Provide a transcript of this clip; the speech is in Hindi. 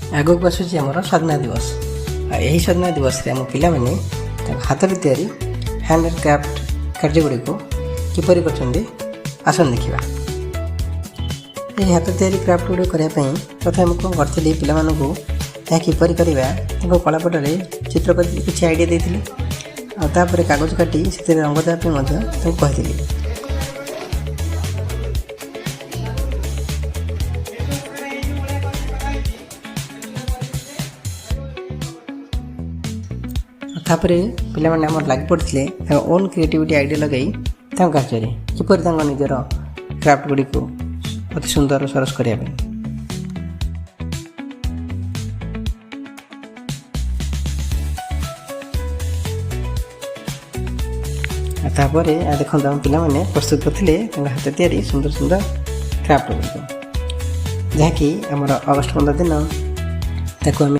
आगक आसूँ आम स्वाधीनता दिवस। यही स्वाधीनता दिवस आम पाने हाथ तैयारी हैंड एंड क्राफ्ट कार्यगुड़ी को किपर कर देखा। ये हाथ तैयारी क्राफ्ट गुड़ी करने प्रथम कौन करी पाँ किपर करवा कलापटरे चित्र कर किसी आइडिया देती आपर कागज काटी से रंग देवाई कही। तापर पिलाने आम लग पड़ते ओन क्रिएटिविटी आइडिया लगे कार्य किपर निजर क्राफ्ट गुड़ी को अति सुंदर सरस करने। तापर देखो आम पाने प्रस्तुत करते हाथ तैयारी सुंदर सुंदर क्राफ्ट गुड़ी जहाँकि आमर अगस्ट 15 दिन ताको आम